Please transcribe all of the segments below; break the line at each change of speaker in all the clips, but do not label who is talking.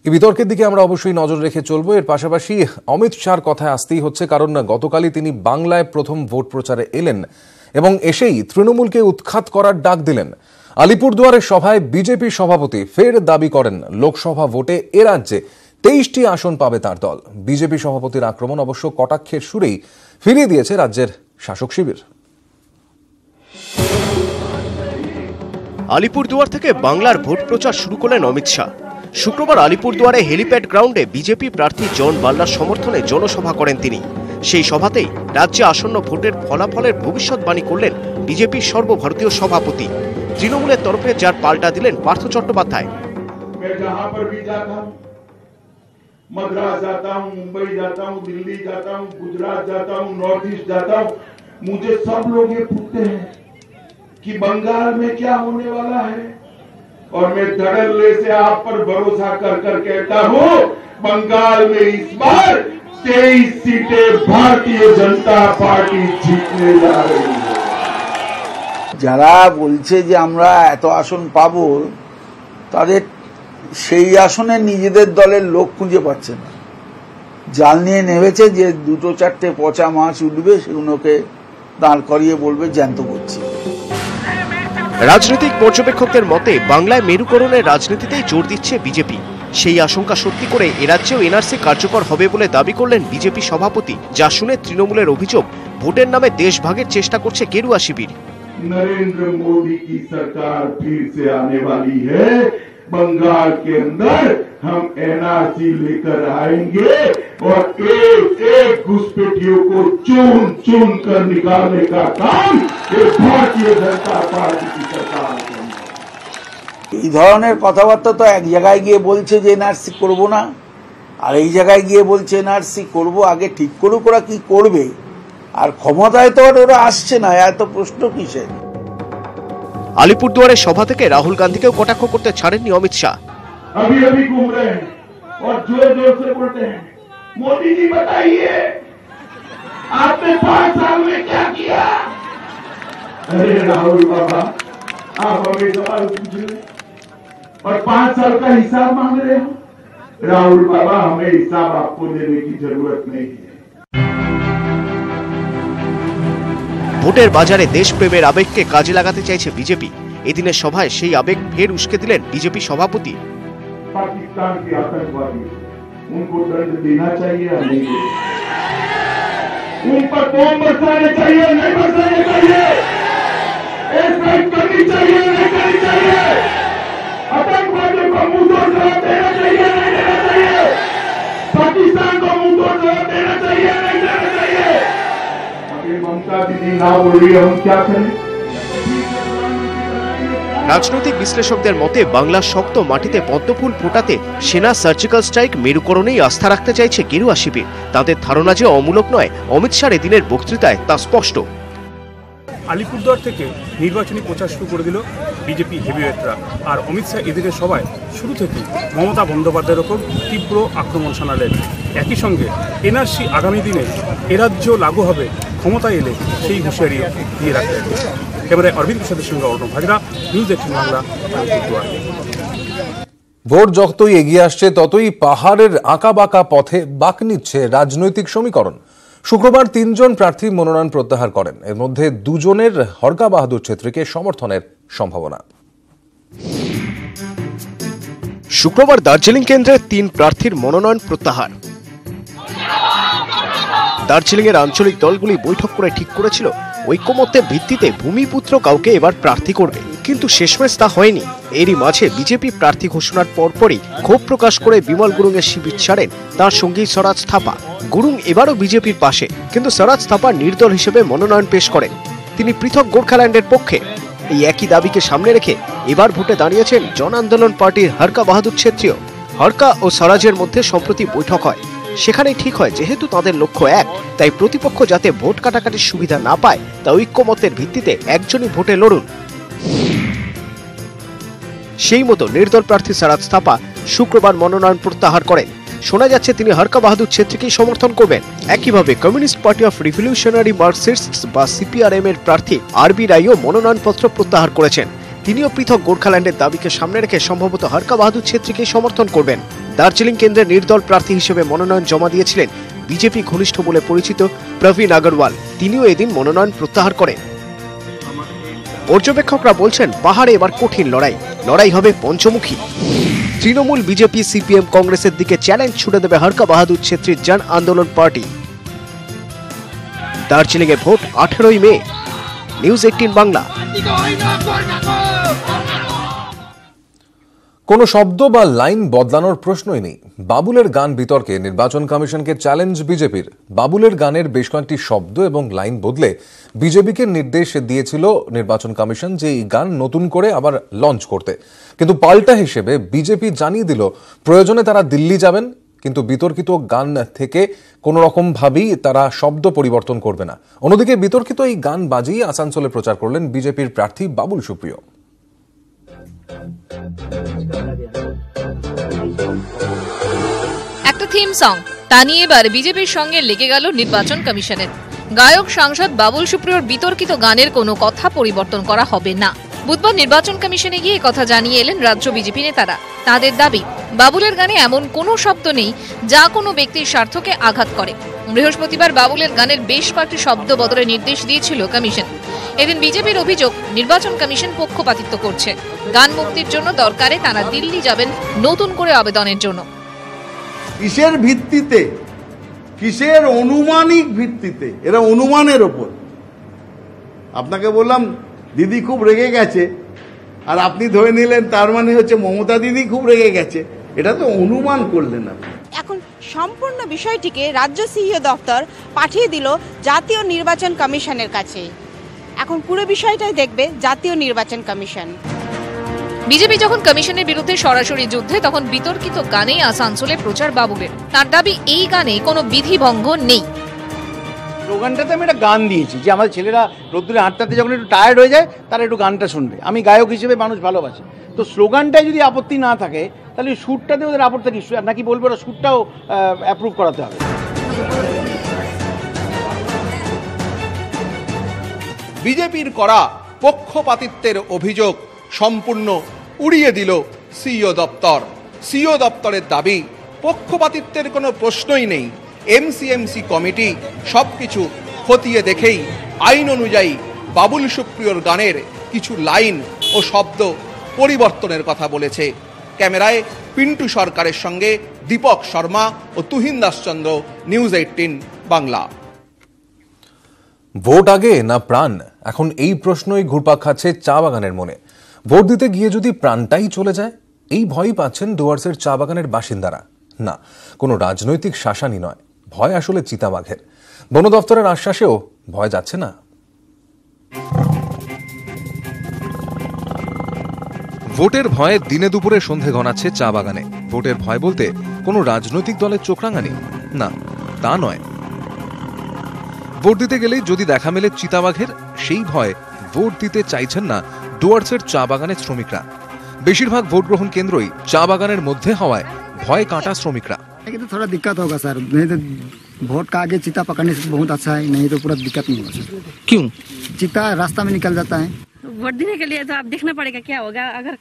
এই বিতর্কের দিকে আমরা অবশ্যই নজর রেখে চলবো। এর পাশাপাশি অমিত শাহর কথায় আসতেই হচ্ছে, কারণ গতকালই তিনি বাংলায় প্রথম ভোট প্রচারে এলেন এবং এসেই তৃণমূলকে উৎখাত করার ডাক দিলেন। আলিপুরদুয়ারের সভায় বিজেপি সভাপতি ফের দাবি করেন লোকসভা ভোটে এ রাজ্যে 23টি আসন পাবে তার দল। বিজেপি সভাপতির আক্রমণ অবশ্য কটাক্ষের সুরেই ফিরিয়ে দিয়েছে রাজ্যের শাসক শিবির।
আলিপুরদুয়ার থেকে বাংলার ভোট প্রচার শুরু করলেন অমিত শাহ। শুক্রবার আলিপুরদুয়ারে হেলিপ্যাড গ্রাউন্ডে বিজেপি প্রার্থী জন বাল্লার সমর্থনে জনসভা করেন তিনি। সেই সভাতেই রাজ্যে আসন্ন ভোটের ফলাফলের ভবিষ্যৎবাণী করলেন বিজেপির সর্বভারতীয় সভাপতি। তৃণমূলের তরফে যার পাল্টা দিলেন পার্থ চট্টোপাধ্যায়।
मद्रास जाता हूँ, मुंबई जाता हूँ, दिल्ली जाता हूँ, गुजरात जाता हूँ, नॉर्थ ईस्ट जाता हूँ, मुझे सब लोग ये पूछते हैं कि बंगाल में क्या होने वाला है, और मैं धड़ल्ले से आप पर भरोसा कर कर कहता हूँ, बंगाल में इस बार 23 सीटें भारतीय जनता पार्टी जीतने जा रही है।
যারা বলছে যে আমরা এত আসন পাবো, তাদের সেই আসনে নিজেদের দলের লোক খুঁজে পাচ্ছে না। জাল নিয়ে নেমেছে যে দুটো চারটে পচা মাছ উঠবে, সেগুলোকে দাঁড় করিয়ে বলবে জ্যান্ত করছি।
রাজনৈতিক পর্যবেক্ষকদের মতে বাংলায় মেরুকরণের রাজনীতিতেই জোর দিচ্ছে বিজেপি। সেই আশঙ্কা সত্যি করে এরাজ্যেও এনআরসি কার্যকর হবে বলে দাবি করলেন বিজেপি সভাপতি, যা শুনে তৃণমূলের অভিযোগ ভোটের নামে দেশ ভাগের চেষ্টা করছে গেরুয়া শিবির।
नरेंद्र मोदी की सरकार फिर से आने वाली है, बंगाल के अंदर हम एनआरसी लेकर आएंगे और एक एक घुसपैठियों को चुन चुन कर निकालने का काम ये भारतीय जनता पार्टी की सरकार करेगी।
এই ধরনের কথাবার্তা তো এক জায়গায় গিয়ে বলছে যে এনআরসি করব না, আর এই জায়গায় গিয়ে বলছে এনআরসি করব। আগে ঠিক করুক ওরা কি করবে, আর ক্ষমতায় তো ওরা আসছে না, এত প্রশ্ন কিসের?
আলিপুরদুয়ারের সভা থেকে রাহুল গান্ধীকেও কটাক্ষ করতে ছাড়েননি অমিত শাহ।
अभी अभी घूम रहे हैं और जोर जोर से बोलते हैं, मोदी जी बताइए आपने 5 साल में क्या किया। अरे राहुल बाबा, आप हमें सवाल पूछ रहे और 5 साल का हिसाब मांग रहे हो। राहुल बाबा, हमें हिसाब आपको देने की जरूरत नहीं है।
ভোটের বাজারে দেশপ্রেমের আবেগকে কাজে লাগাতে চাইছে বিজেপি। এদিনের সভায় সেই আবেগ ফের উস্কে দিলেন বিজেপি সভাপতি।
पाकिस्तान के आतंकवादी, उनको दंड देना चाहिए या नहीं, उन पर बम बरसाने चाहिए नहीं बरसाने चाहिए, एयरस्ट्राइक करनी चाहिए नहीं करनी चाहिए, आतंकवादियों को मुंहतोड़ जवाब देना चाहिए नहीं देना चाहिए, पाकिस्तान को मुंहतोड़ जवाब देना चाहिए नहीं देना चाहिए। अभी ममता दीदी ना बोल रही है, हम क्या करें?
রাজনৈতিক বিশ্লেষকদের মতে বাংলার শক্ত মাটিতে পদ্মফুল ফোটাতে সেনা সার্জিক্যাল স্ট্রাইক মেরুকরণেই আস্থা রাখতে চাইছে গেরুয়া শিবির। তাদের ধারণা যে অমূলক নয়, অমিত শাহর এদিনের বক্তৃতায় তা স্পষ্ট।
আলিপুরদুয়ার থেকে নির্বাচনী প্রচার শুরু করে দিল বিজেপি হেভিওয়েটরা, আর অমিত শাহ এদিনের সভায় শুরু থেকেই মমতা বন্দ্যোপাধ্যায়ের ওপর তীব্র আক্রমণ শানালেন। একই সঙ্গে এনআরসি আগামী দিনে এরাজ্য লাগু হবে ক্ষমতায় এলে সেই হুঁশিয়ারি দিয়ে রাখলেন। ক্যামেরায় অরবিন্দ প্রসাদের সঙ্গে অর্ণব হাজরা, নিউজ 18 বাংলা, আলিপুরদুয়ার।
ভোট যতই এগিয়ে আসছে ততই পাহাড়ের আঁকাবাঁকা পথে বাঁক নিচ্ছে রাজনৈতিক সমীকরণ। শুক্রবার 3 জন প্রার্থী মনোনয়ন প্রত্যাহার করেন। এর মধ্যে 2 জনের হরকা বাহাদুর ছেত্রীকে সমর্থনের সম্ভাবনা।
শুক্রবার দার্জিলিং কেন্দ্রে 3 প্রার্থীর মনোনয়ন প্রত্যাহার। দার্জিলিং এর আঞ্চলিক দলগুলি বৈঠক করে ঠিক করেছিল ঐক্যমত্যের ভিত্তিতে ভূমিপুত্র কাউকে এবার প্রার্থী করবে, কিন্তু শেষমেশ তা হয়নি। এরই মাঝে বিজেপি প্রার্থী ঘোষণার পরপরই ক্ষোভ প্রকাশ করে বিমল গুরুং এর শিবির ছাড়েন তাঁর সঙ্গী স্বরাজ থাপা। গুরুং এবারও বিজেপির পাশে, কিন্তু স্বরাজ থাপা নির্দল হিসেবে মনোনয়ন পেশ করেন। তিনি পৃথক গোর্খাল্যান্ডের পক্ষে। এই একই দাবিকে সামনে রেখে এবার ভোটে দাঁড়িয়েছেন জন আন্দোলন পার্টির হরকা বাহাদুর ছেত্রীও। হরকা ও স্বরাজের মধ্যে সম্প্রতি বৈঠক হয়। সেখানেই ঠিক হয় যেহেতু তাদের লক্ষ্য এক, তাই প্রতিপক্ষ যাতে ভোট কাটাকাটির সুবিধা না পায় তা ঐক্যমত্যের ভিত্তিতে একজনই ভোটে লড়ুন। সেই মতো নির্দল প্রার্থী স্বরাজ থাপা শুক্রবার মনোনয়ন প্রত্যাহার করেন। শোনা যাচ্ছে তিনি হরকা বাহাদুর ছেত্রীকেই সমর্থন করবেন। একইভাবে কমিউনিস্ট পার্টি অফ রিভলিউশনারি মার্কসিস্টস বা সিপিআরএম এর প্রার্থী আরবি রায়ও মনোনয়নপত্র প্রত্যাহার করেছেন। তিনিও পৃথক গোর্খাল্যান্ডের দাবিকে সামনে রেখে সম্ভবত হরকা বাহাদুর ছেত্রীকে সমর্থন করবেন। দার্জিলিং কেন্দ্রের নির্দল প্রার্থী হিসেবে মনোনয়ন জমা দিয়েছিলেন বিজেপি ঘনিষ্ঠ বলে পরিচিত প্রবীণ আগরওয়াল। তিনিও এদিন মনোনয়ন প্রত্যাহার করেন। পর্যবেক্ষকরা বলছেন পাহাড়ে এবার কঠিন লড়াই হবে পঞ্চমুখী। তৃণমূল, বিজেপি, সিপিএম, কংগ্রেসের দিকে চ্যালেঞ্জ ছুড়ে দেবে হরকা বাহাদুর ছেত্রীর জন আন্দোলন পার্টি। দার্জিলিং এ ভোট 18ই মে। নিউজ 18 বাংলা।
কোনো শব্দ বা লাইন বদলানোর প্রশ্নই নেই। বাবুলের গান বিতর্কে নির্বাচন কমিশনকে চ্যালেঞ্জ বিজেপির। বাবুলের গানের বেশ কয়েকটি শব্দ এবং লাইন বদলে বিজেপিকে নির্দেশ দিয়েছিল নির্বাচন কমিশন যে এই গান নতুন করে আবার লঞ্চ করতে, কিন্তু পাল্টা হিসেবে বিজেপি জানিয়ে দিল প্রয়োজনে তারা দিল্লি যাবেন, কিন্তু বিতর্কিত গান থেকে কোনো রকম ভাবেই তারা শব্দ পরিবর্তন করবে না। অন্যদিকে বিতর্কিত এই গান বাজিয়ে আসানসোলে প্রচার করলেন বিজেপির প্রার্থী বাবুল সুপ্রিয়।
একটা থিম সং তা নিয়ে এবার বিজেপির সঙ্গে লেগে গেল নির্বাচন কমিশনের। গায়ক সাংসদ বাবুল সুপ্রিয়র বিতর্কিত গানের কোনো কথা পরিবর্তন করা হবে না। বুধবার নির্বাচন কমিশনে গিয়ে কথা জানিয়ে এলেন রাজ্য বিজেপি নেতারা। তাদের দাবি, বাবুলের গানে এমন কোনো শব্দ নেই যা কোনো ব্যক্তির স্বার্থকে আঘাত করে। বৃহস্পতিবার বাবুলের গানের বেশ কয়েকটি শব্দ বদলের নির্দেশ দিয়েছিল কমিশন। এদিন বিজেপির অভিযোগ নির্বাচন কমিশন পক্ষপাতিত্ব করছে। গান মুক্তির জন্য দরকারে তারা দিল্লি যাবেন নতুন করে আবেদনের জন্য।
কিসের ভিত্তিতে, কিসের অনুমানিক ভিত্তিতে? এরা অনুমানের ওপর। আপনাকে বললাম দিদি খুব রেগে গেছে, আর আপনি ধরে নিলেন তার মানে হচ্ছে মমতা দিদি খুব রেগে গেছে। এটা তো অনুমান করলেন আপনি।
এখন সম্পূর্ণ বিষয়টিকে রাজ্য সিইও দপ্তর পাঠিয়ে দিল জাতীয় নির্বাচন কমিশনের কাছে। এখন পুরো বিষয়টাই দেখবে জাতীয় নির্বাচন কমিশন।
বিজেপি যখন কমিশনের বিরুদ্ধে সরাসরি যুদ্ধে, তখন বিতর্কিত গানেই আসানসোলে প্রচার বাবুলের। তার দাবি, এই গানে কোনো বিধিভঙ্গ নেই।
স্লোগানটাতে আমি একটা গান দিয়েছি যে আমাদের ছেলেরা রোদ্দুরে হাঁটতে যখন একটু টায়ার্ড হয়ে যায় তারা একটু গানটা শুনবে। আমি গায়ক হিসেবে মানুষ ভালোবাসে, তো স্লোগানটায় যদি আপত্তি না থাকে তাহলে সুরটাতে ওদের আপত্তি নাকি বলবে ওরা সুরটাও অ্যাপ্রুভ করাতে হবে।
বিজেপির করা পক্ষপাতিত্বের অভিযোগ সম্পূর্ণ উড়িয়ে দিল সিইও দপ্তর। সিইও দপ্তরের দাবি, পক্ষপাতিত্বের কোনো প্রশ্নই নেই। এমসিএমসি কমিটি সবকিছু খতিয়ে দেখেই আইন অনুযায়ী বাবুল সুপ্রিয়র গানের কিছু লাইন ও শব্দ পরিবর্তনের কথা বলেছে। ক্যামেরায় পিন্টু সরকারের সঙ্গে দীপক শর্মা ও তুহিন দাসচন্দ্র, নিউজ 18 বাংলা।
ভোট আগে না প্রাণ, এখন এই প্রশ্নই ঘুরপাক খাচ্ছে চা বাগানের মনে। ভোট দিতে গিয়ে যদি প্রাণটাই চলে যায়, এই ভয়ই পাচ্ছেন ডুয়ার্সের চা বাগানের বাসিন্দারা। না, কোনো রাজনৈতিক শাসানি নয়, ভয় আসলে চিতাবাঘের। বন দফতরের আশ্বাসেও ভয় যাচ্ছে না। ভোটের ভয়ে দিনে দুপুরে সন্ধে ঘনাচ্ছে চা বাগানে। ভোটের ভয় বলতে কোনো রাজনৈতিক দলের চোখ রাঙানি? না, তা নয়। ভোট দিতে গেলেই যদি দেখা মেলে চিতাবাঘের, সেই ভয়ে ভোট দিতে চাইছেন না ডুয়ার্সের চা বাগানের শ্রমিকরা। বেশিরভাগ ভোট গ্রহণ কেন্দ্রই চা বাগানের মধ্যে হওয়ায় ভয় কাটা শ্রমিকরা।
तो थोड़ा दिक्कत होगा सर, नहीं तो वोट का आगे चीता पकड़ने से बहुत अच्छा है, नहीं तो पूरा दिक्कत नहीं होगा सर।
क्यों?
चीता रास्ता में निकल जाता है।
वोट देने के लिए तो आप देखना पड़ेगा क्या होगा। अगर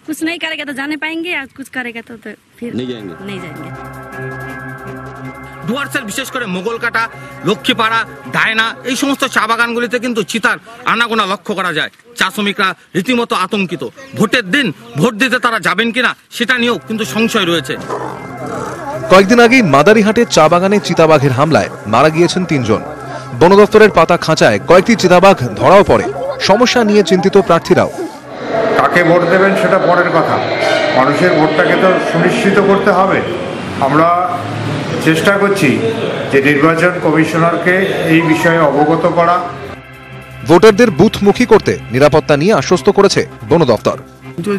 कुछ नहीं करेगा तो जाने पाएंगे, या कुछ करेगा तो फिर नहीं जाएंगे।
ডুয়ার্সের বিশেষ করে মোগলকাটা, লক্ষ্মীপাড়া, ডায়না এই সমস্ত চা বাগানগুলিতে কিন্তু চিতার আনাগোনা লক্ষ্য করা যায়। চা শ্রমিকরা রীতিমতো আতঙ্কিত। ভোটের দিন ভোট দিতে তারা যাবেন কিনা সেটা নিয়েও কিন্তু সংশয় রয়েছে।
কয়েকদিন আগেই মাদারিহাটের চা বাগানে চিতাবাঘের হামলায় মারা গিয়েছেন 3 জন। বন দপ্তরের পাতা খাঁচায় কয়েকটি চিতাবাঘ ধরাও পড়ে। সমস্যা নিয়ে চিন্তিত প্রার্থীরাও।
কাকে ভোট দেবেন সেটা পরের কথা, মানুষের ভোটটাকে তো সুনিশ্চিত করতে হবে। আমরা চেষ্টা করছি যে নির্বাচন কমিশনারকে এই বিষয়ে অবগত করা।
ভোটারদের বুথমুখী করতে নিরাপত্তা নিয়ে আশ্বস্ত করেছে বন দপ্তর।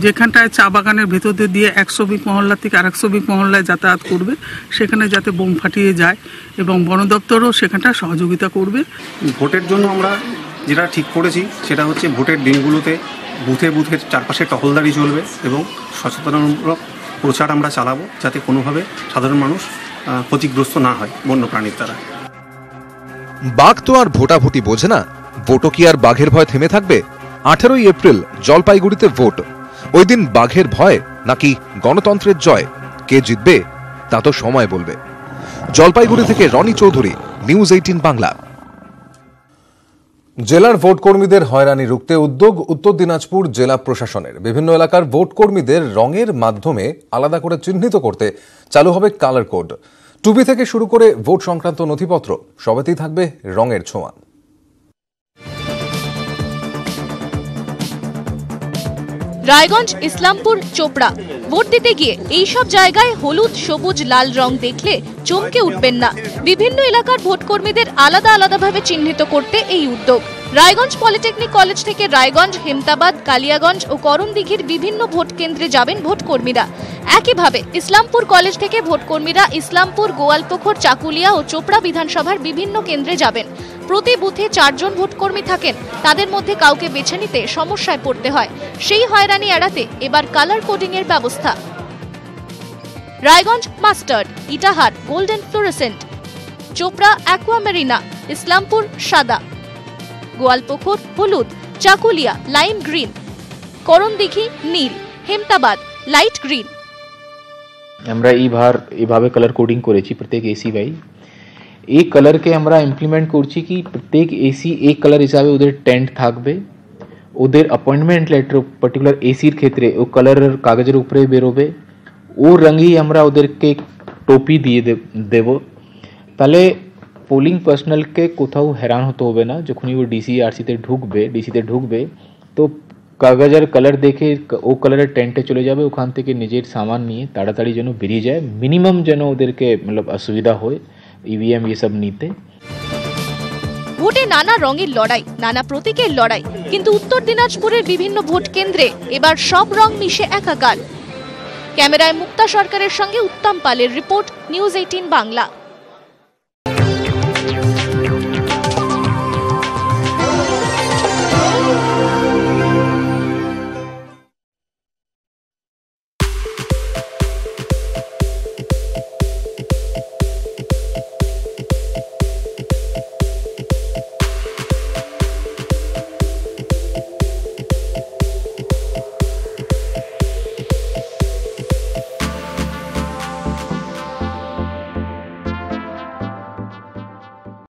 যেখানটায় চা বাগানের ভেতর দিয়ে 120 মহল্লা থেকে 120 মহল্লায় যাতায়াত করবে, সেখানে যাতে বোম ফাটিয়ে যায়, এবং বন দপ্তরও সেখানটা সহযোগিতা করবে।
ভোটের জন্য আমরা যেটা ঠিক করেছি সেটা হচ্ছে ভোটের দিনগুলোতে বুথের চারপাশে টহলদারি চলবে এবং সচেতনমূলক প্রচার আমরা চালাবো, যাতে কোনোভাবে সাধারণ মানুষ ক্ষতিগ্রস্ত না হয় বন্যপ্রাণীর দ্বারা।
বাঘ তো আর ভোটাভুটি বোঝে না, ভোটও কি আর বাঘের ভয় থেমে থাকবে? 18ই এপ্রিল জলপাইগুড়িতে ভোট। ওই দিন বাঘের ভয় নাকি গণতন্ত্রের জয়, কে জিতবে তা তো সময় বলবে। জলপাইগুড়ি থেকে রনি চৌধুরী, নিউজ 18 বাংলা। জেলার ভোট কর্মীদের হয়রানি রুখতে উদ্যোগ উত্তর দিনাজপুর জেলা প্রশাসনের। বিভিন্ন এলাকার ভোট কর্মীদের রঙের মাধ্যমে আলাদা করে চিহ্নিত করতে চালু হবে কালার কোড। টুপি থেকে শুরু করে ভোট সংক্রান্ত নথিপত্র সবেতেই থাকবে রঙের ছোঁয়া।
রায়গঞ্জ, ইসলামপুর, চোপড়া ভোট দিতে গিয়ে এই সব জায়গায় হলুদ, সবুজ, লাল রং দেখলে চমকে উঠবেন না। বিভিন্ন এলাকার ভোট কর্মীদের আলাদা আলাদাভাবে চিহ্নিত করতে এই উদ্যোগ। রায়গঞ্জ পলিটেকনিক কলেজ থেকে রায়গঞ্জ, হেমতাবাদ, কালিয়াগঞ্জ ও করণদিঘির বিভিন্ন ভোট কেন্দ্রে যাবেন ভোট কর্মীরা। একইভাবে ইসলামপুর কলেজ থেকে ভোট কর্মীরা ইসলামপুর, গোয়ালপুকুর, চাকুলিয়া ও চোপড়া বিধানসভার বিভিন্ন কেন্দ্রে যাবেন। প্রতি বুথে 4 জন ভোটকর্মী থাকেন। তাদের মধ্যে কাউকে বেছে নিতে সমস্যায় পড়তে হয়। সেই হয়রানি এড়াতে এবার কালার কোডিং এর ব্যবস্থা। Raiganj mustard, Itahar golden fluorescent, Chopra aquamarina, Islampur সাদা, গোয়ালপুকুর হলুদ, চাকুলিয়া লাইম গ্রিন, করণদিঘি নীল, হেমতাবাদ লাইট গ্রিন।
আমরা এইভাবে কালার কোডিং করেছি প্রত্যেক এসি বাই। এই কালারকে আমরা ইমপ্লিমেন্ট করছি কি প্রত্যেক এসি এক কালার হিসাবে ওদের টেন্ট থাকবে, ওদের অ্যাপয়েন্টমেন্ট লেটার পার্টিকুলার এসির ক্ষেত্রে ও কালার কাগজের উপরে বেরোবে, ও রঙেই আমরা ওদেরকে টোপি দিয়ে দেব। তাহলে পোলিং পার্সোনালকে কোথাও হেরান হতে হবে না। যখনই ও ডিসিতে ঢুকবে তো কাগজ আর কালার দেখে ও কালারের টেন্টে চলে যাবে, ওখান থেকে নিজের সামান নিয়ে তাড়াতাড়ি যেন বেরিয়ে যায়, মিনিমাম যেন ওদেরকে অসুবিধা হয় ইভিএম এসব নিতে।
ভোটে নানা রঙের লড়াই, নানা প্রতীকের লড়াই, কিন্তু উত্তর দিনাজপুরের বিভিন্ন ভোট কেন্দ্রে এবার সব রং মিশে একাকার। ক্যামেরায় মুক্তা সরকারের সঙ্গে উত্তম পালের রিপোর্ট, নিউজ 18 বাংলা।